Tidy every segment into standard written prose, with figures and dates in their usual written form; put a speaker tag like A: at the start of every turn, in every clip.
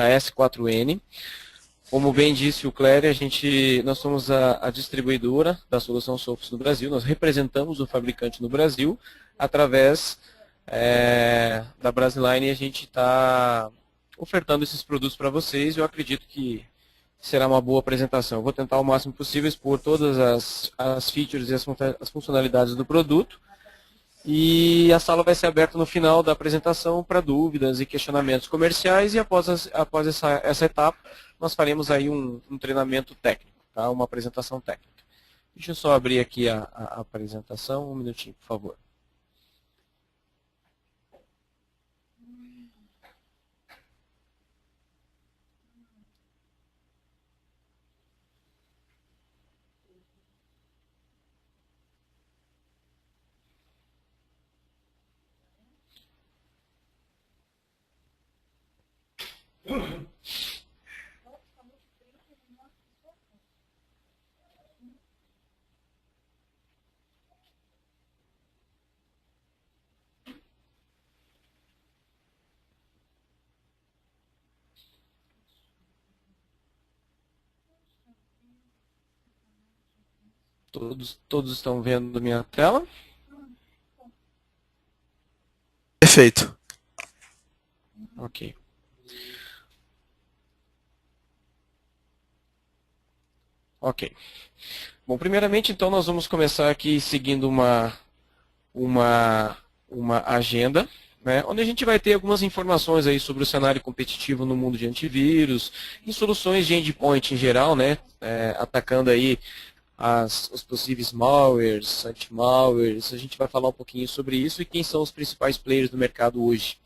A: da S4N. Como bem disse o Clério, nós somos a distribuidora da solução Sofos no Brasil, nós representamos o fabricante no Brasil, através da Brasiline, e a gente está ofertando esses produtos para vocês. Eu acredito que será uma boa apresentação. Eu vou tentar o máximo possível expor todas as features e as funcionalidades do produto. E a sala vai ser aberta no final da apresentação para dúvidas e questionamentos comerciais, e após essa etapa nós faremos aí um treinamento técnico, tá? Uma apresentação técnica. Deixa eu só abrir aqui a apresentação, um minutinho, por favor. Todos estão vendo minha tela?
B: Perfeito.
A: Ok. Ok. Bom, primeiramente, então, nós vamos começar aqui seguindo uma agenda, né, onde a gente vai ter algumas informações aí sobre o cenário competitivo no mundo de antivírus e soluções de endpoint em geral, né, atacando aí os possíveis malwares, anti-malwares. A gente vai falar um pouquinho sobre isso e quem são os principais players do mercado hoje.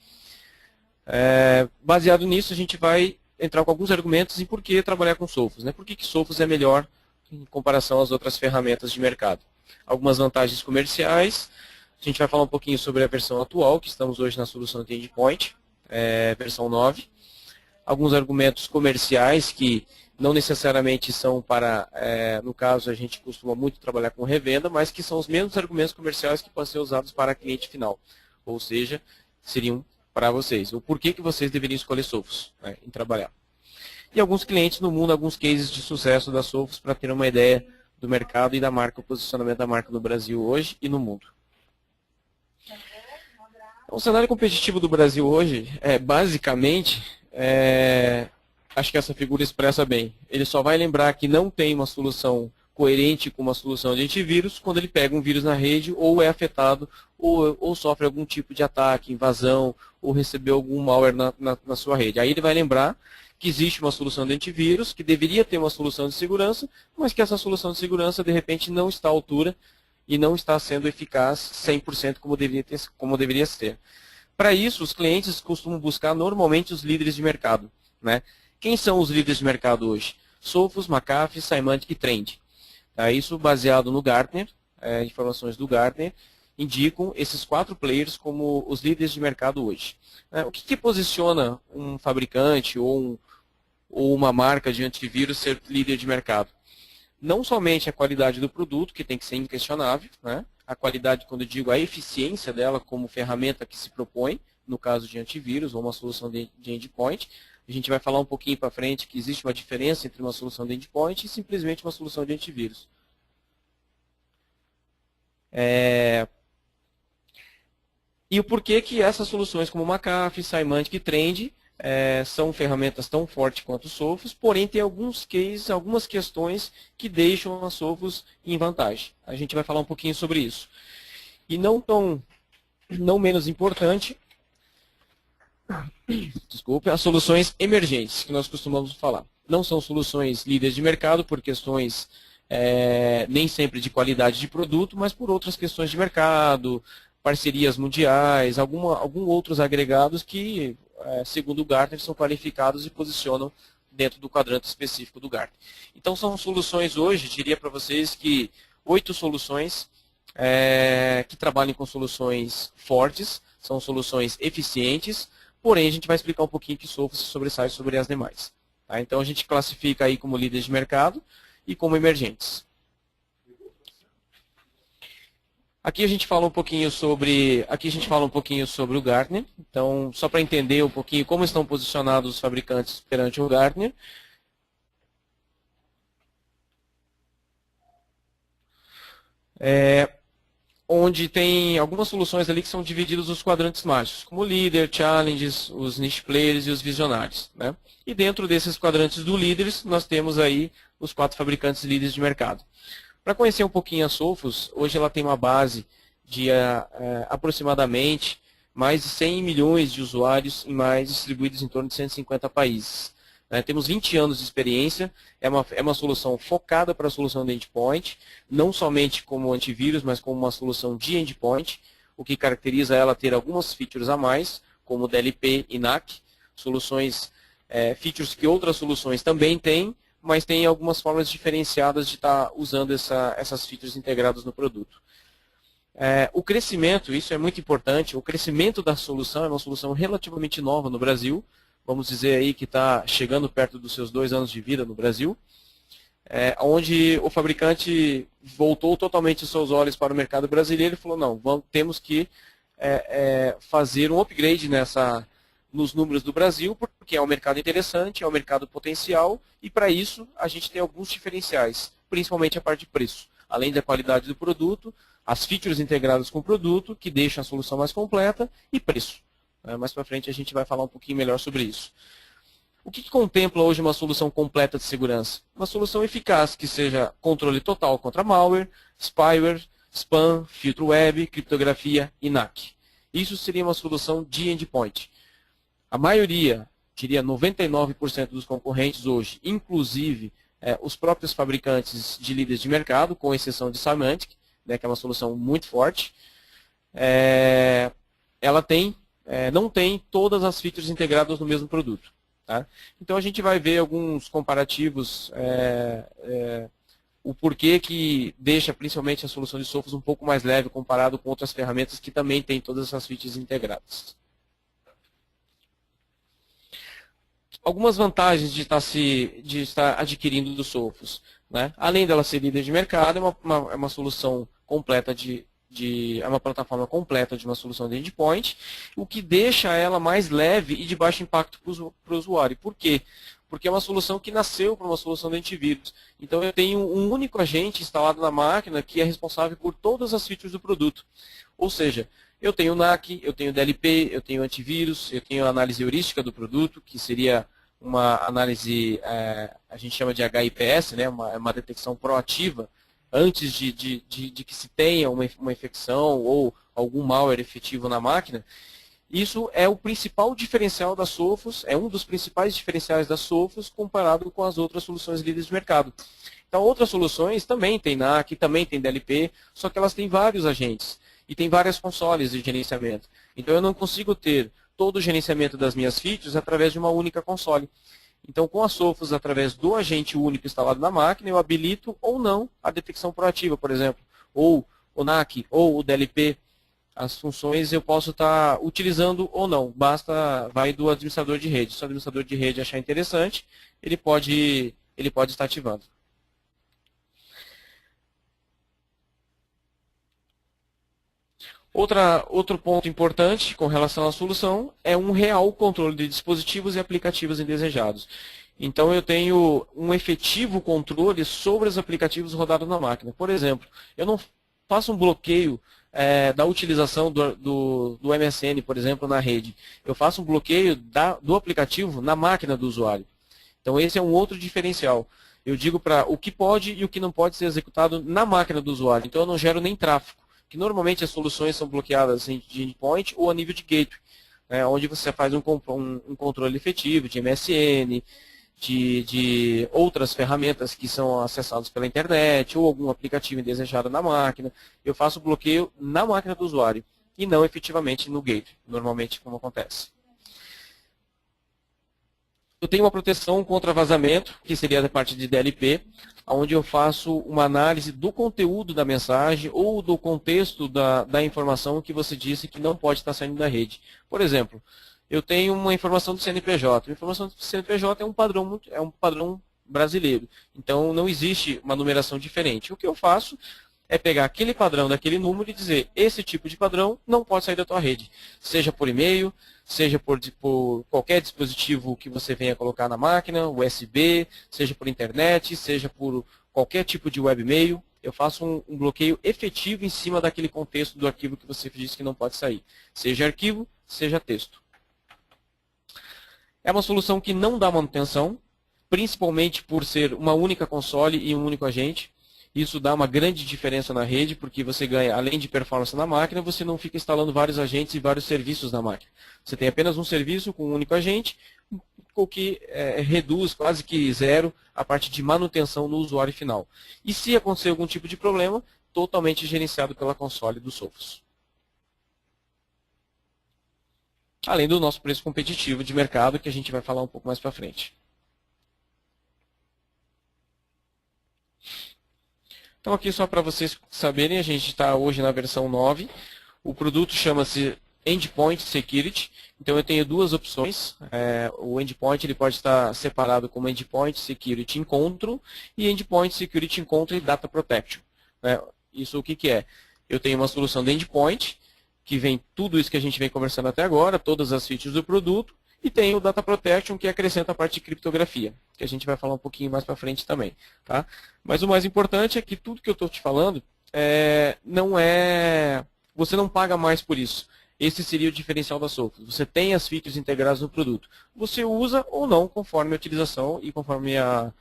A: Baseado nisso, a gente vai entrar com alguns argumentos em por que trabalhar com Sophos, né? Por que Sophos é melhor em comparação às outras ferramentas de mercado. Algumas vantagens comerciais. A gente vai falar um pouquinho sobre a versão atual, que estamos hoje na solução de endpoint, versão 9. Alguns argumentos comerciais que não necessariamente são para, no caso, a gente costuma muito trabalhar com revenda, mas que são os mesmos argumentos comerciais que podem ser usados para cliente final. Ou seja, seriam para vocês. O porquê que vocês deveriam escolher Sophos, né, em trabalhar. E alguns clientes no mundo, alguns cases de sucesso da Sophos para ter uma ideia do mercado e da marca, o posicionamento da marca no Brasil hoje e no mundo. O cenário competitivo do Brasil hoje, basicamente, acho que essa figura expressa bem. Ele só vai lembrar que não tem uma solução coerente com uma solução de antivírus quando ele pega um vírus na rede ou é afetado ou sofre algum tipo de ataque, invasão ou recebeu algum malware na sua rede. Aí ele vai lembrar que existe uma solução de antivírus, que deveria ter uma solução de segurança, mas que essa solução de segurança de repente não está à altura e não está sendo eficaz 100% como deveria ser. Para isso, os clientes costumam buscar normalmente os líderes de mercado, né? Quem são os líderes de mercado hoje? Sophos, McAfee, Symantec e Trend. Isso baseado no Gartner, informações do Gartner, indicam esses 4 players como os líderes de mercado hoje. O que posiciona um fabricante ou uma marca de antivírus ser líder de mercado? Não somente a qualidade do produto, que tem que ser inquestionável, né? A qualidade, quando eu digo a eficiência dela como ferramenta que se propõe, no caso de antivírus ou uma solução de endpoint. A gente vai falar um pouquinho para frente que existe uma diferença entre uma solução de endpoint e simplesmente uma solução de antivírus. E o porquê que essas soluções como McAfee, Symantec e Trend são ferramentas tão fortes quanto o Sophos, porém tem alguns cases, algumas questões que deixam a Sophos em vantagem. A gente vai falar um pouquinho sobre isso. E não menos importante, desculpe, as soluções emergentes, que nós costumamos falar. Não são soluções líderes de mercado por questões nem sempre de qualidade de produto, mas por outras questões de mercado, parcerias mundiais, algum outros agregados que, segundo o Gartner, são qualificados e posicionam dentro do quadrante específico do Gartner. Então, são soluções hoje, diria para vocês que 8 soluções que trabalham com soluções fortes, são soluções eficientes, porém a gente vai explicar um pouquinho que Sophos se sobressai sobre as demais. Tá? Então, a gente classifica aí como líderes de mercado e como emergentes. Aqui a gente fala um pouquinho sobre, o Gartner. Então, só para entender um pouquinho como estão posicionados os fabricantes perante o Gartner. Onde tem algumas soluções ali que são divididas nos quadrantes mágicos, como líder, challenges, os niche players e os visionários, né? E dentro desses quadrantes do líderes, nós temos aí os 4 fabricantes líderes de mercado. Para conhecer um pouquinho a Sophos, hoje ela tem uma base de aproximadamente mais de 100 milhões de usuários distribuídos em torno de 150 países. Temos 20 anos de experiência, é uma solução focada para a solução de endpoint, não somente como antivírus, mas como uma solução de endpoint, o que caracteriza ela ter algumas features a mais, como DLP e NAC, features que outras soluções também têm, mas tem algumas formas diferenciadas de estar usando essas features integradas no produto. O crescimento, isso é muito importante, o crescimento da solução é uma solução relativamente nova no Brasil, vamos dizer aí que está chegando perto dos seus 2 anos de vida no Brasil, onde o fabricante voltou totalmente os seus olhos para o mercado brasileiro e falou, não, temos que fazer um upgrade nos números do Brasil, porque é um mercado interessante, é um mercado potencial, e para isso a gente tem alguns diferenciais, principalmente a parte de preço. Além da qualidade do produto, as features integradas com o produto, que deixam a solução mais completa, e preço. Mais para frente a gente vai falar um pouquinho melhor sobre isso. O que contempla hoje uma solução completa de segurança? Uma solução eficaz que seja controle total contra malware, spyware, spam, filtro web, criptografia e NAC. Isso seria uma solução de endpoint. A maioria, diria 99% dos concorrentes hoje, inclusive os próprios fabricantes de líderes de mercado, com exceção de Symantec, que é uma solução muito forte, ela não tem todas as features integradas no mesmo produto. Tá? Então a gente vai ver alguns comparativos, o porquê que deixa principalmente a solução de Sophos um pouco mais leve comparado com outras ferramentas que também têm todas essas features integradas. Algumas vantagens de estar adquirindo do Sophos. Né? Além dela ser líder de mercado, é uma solução completa é uma plataforma completa de uma solução de endpoint, o que deixa ela mais leve e de baixo impacto para o usuário. Por quê? Porque é uma solução que nasceu para uma solução de antivírus. Então eu tenho um único agente instalado na máquina que é responsável por todas as features do produto. Ou seja, eu tenho NAC, eu tenho DLP, eu tenho antivírus, eu tenho análise heurística do produto, que seria uma análise, a gente chama de HIPS, né, uma detecção proativa, antes de que se tenha uma infecção ou algum malware efetivo na máquina. Isso é o principal diferencial da Sophos, é um dos principais diferenciais da Sophos comparado com as outras soluções líderes de mercado. Então, outras soluções também têm NAC, também têm DLP, só que elas têm vários agentes e têm várias consoles de gerenciamento. Então, eu não consigo ter todo o gerenciamento das minhas features através de uma única console. Então, com a Sophos, através do agente único instalado na máquina, eu habilito ou não a detecção proativa, por exemplo, ou o NAC, ou o DLP. As funções eu posso estar utilizando ou não, vai do administrador de rede. Se o administrador de rede achar interessante, ele pode estar ativando. Outro ponto importante com relação à solução é um real controle de dispositivos e aplicativos indesejados. Então eu tenho um efetivo controle sobre os aplicativos rodados na máquina. Por exemplo, eu não faço um bloqueio da utilização do MSN, por exemplo, na rede. Eu faço um bloqueio do aplicativo na máquina do usuário. Então esse é um outro diferencial. Eu digo para o que pode e o que não pode ser executado na máquina do usuário. Então eu não gero nem tráfego. Que normalmente as soluções são bloqueadas de endpoint ou a nível de gateway, né, onde você faz um controle efetivo de MSN, de outras ferramentas que são acessadas pela internet ou algum aplicativo indesejado na máquina. Eu faço o bloqueio na máquina do usuário e não efetivamente no gateway, normalmente como acontece. Eu tenho uma proteção contra vazamento, que seria da parte de DLP, onde eu faço uma análise do conteúdo da mensagem ou do contexto da informação que você disse que não pode estar saindo da rede. Por exemplo, eu tenho uma informação do CNPJ. A informação do CNPJ é um padrão brasileiro. Então, não existe uma numeração diferente. O que eu faço é pegar aquele padrão daquele número e dizer, esse tipo de padrão não pode sair da tua rede. Seja por e-mail, seja por qualquer dispositivo que você venha colocar na máquina, USB, seja por internet, seja por qualquer tipo de webmail. Eu faço um bloqueio efetivo em cima daquele contexto do arquivo que você disse que não pode sair. Seja arquivo, seja texto. É uma solução que não dá manutenção, principalmente por ser uma única console e um único agente. Isso dá uma grande diferença na rede, porque você ganha, além de performance na máquina, você não fica instalando vários agentes e vários serviços na máquina. Você tem apenas um serviço com um único agente, o que reduz quase que zero a parte de manutenção no usuário final. E se acontecer algum tipo de problema, totalmente gerenciado pela console do Sophos. Além do nosso preço competitivo de mercado, que a gente vai falar um pouco mais para frente. Então aqui só para vocês saberem, a gente está hoje na versão 9. O produto chama-se Endpoint Security. Então eu tenho duas opções. O Endpoint ele pode estar separado como Endpoint Security Encontro e Endpoint Security Encontro e Data Protection. Isso o que é? Eu tenho uma solução de Endpoint, que vem tudo isso que a gente vem conversando até agora, todas as features do produto, e tem o Data Protection, que acrescenta a parte de criptografia, que a gente vai falar um pouquinho mais para frente também. Tá? Mas o mais importante é que tudo que eu estou te falando você não paga mais por isso. Esse seria o diferencial da Sophos. Você tem as features integradas no produto. Você usa ou não conforme a utilização e conforme a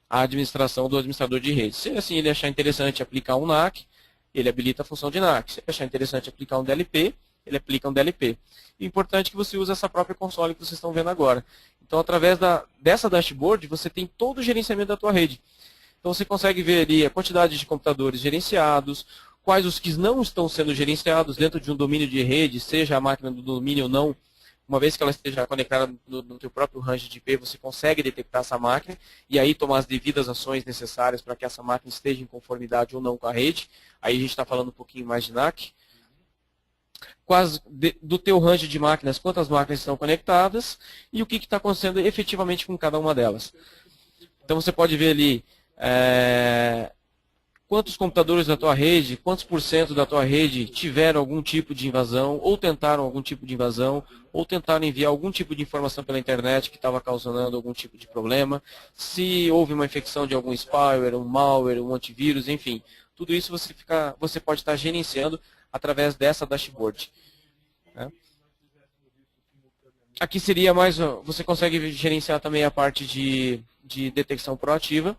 A: administração do administrador de rede. Se assim ele achar interessante aplicar um NAC, ele habilita a função de NAC. Se ele achar interessante aplicar um DLP, ele aplica um DLP. O importante é que você use essa própria console que vocês estão vendo agora. Então, através dessa dashboard, você tem todo o gerenciamento da tua rede. Então, você consegue ver ali a quantidade de computadores gerenciados, quais os que não estão sendo gerenciados dentro de um domínio de rede, seja a máquina do domínio ou não. Uma vez que ela esteja conectada no teu próprio range de IP, você consegue detectar essa máquina e aí tomar as devidas ações necessárias para que essa máquina esteja em conformidade ou não com a rede. Aí a gente está falando um pouquinho mais de NAC. Do teu range de máquinas, quantas máquinas estão conectadas e o que está acontecendo efetivamente com cada uma delas. Então você pode ver ali quantos computadores da tua rede, quantos por cento da tua rede tiveram algum tipo de invasão, ou tentaram algum tipo de invasão, ou tentaram enviar algum tipo de informação pela internet que estava causando algum tipo de problema, se houve uma infecção de algum spyware, um malware, um antivírus, enfim. Tudo isso você pode estar gerenciando através dessa dashboard. Aqui seria mais, você consegue gerenciar também a parte de detecção proativa,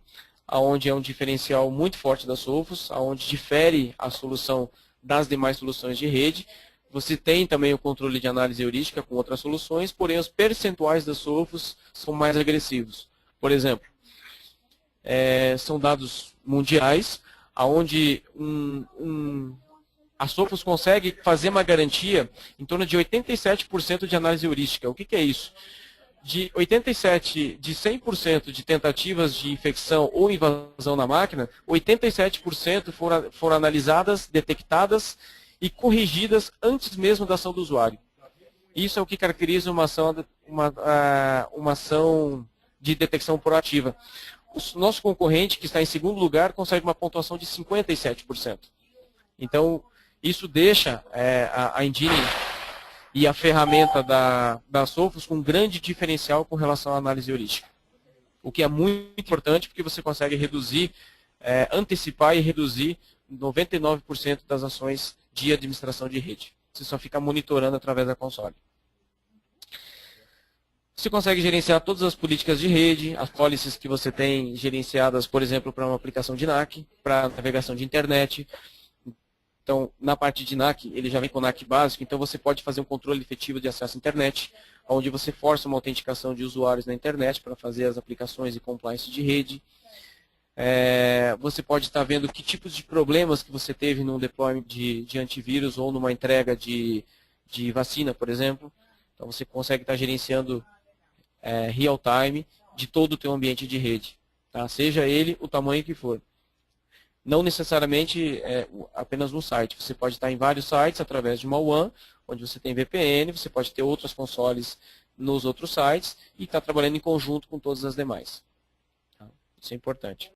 A: onde é um diferencial muito forte da Sophos, onde difere a solução das demais soluções de rede. Você tem também o controle de análise heurística com outras soluções, porém os percentuais da Sophos são mais agressivos. Por exemplo, são dados mundiais, onde a Sophos consegue fazer uma garantia em torno de 87% de análise heurística. O que é isso? De 100% de tentativas de infecção ou invasão na máquina, 87% foram analisadas, detectadas e corrigidas antes mesmo da ação do usuário. Isso é o que caracteriza uma ação de detecção proativa. O nosso concorrente, que está em segundo lugar, consegue uma pontuação de 57%. Então, isso deixa a engine e a ferramenta da Sophos com um grande diferencial com relação à análise heurística. O que é muito importante porque você consegue reduzir, antecipar e reduzir 99% das ações de administração de rede. Você só fica monitorando através da console. Você consegue gerenciar todas as políticas de rede, as policies que você tem gerenciadas, por exemplo, para uma aplicação de NAC, para navegação de internet. Então, na parte de NAC, ele já vem com o NAC básico, então você pode fazer um controle efetivo de acesso à internet, onde você força uma autenticação de usuários na internet para fazer as aplicações e compliance de rede. Você pode estar vendo que tipos de problemas que você teve num deployment de antivírus ou numa entrega de vacina, por exemplo. Então, você consegue estar gerenciando real-time de todo o teu ambiente de rede, tá? Seja ele o tamanho que for. Não necessariamente apenas um site. Você pode estar em vários sites através de uma WAN, onde você tem VPN, você pode ter outras consoles nos outros sites e estar trabalhando em conjunto com todas as demais. Tá? Isso é importante.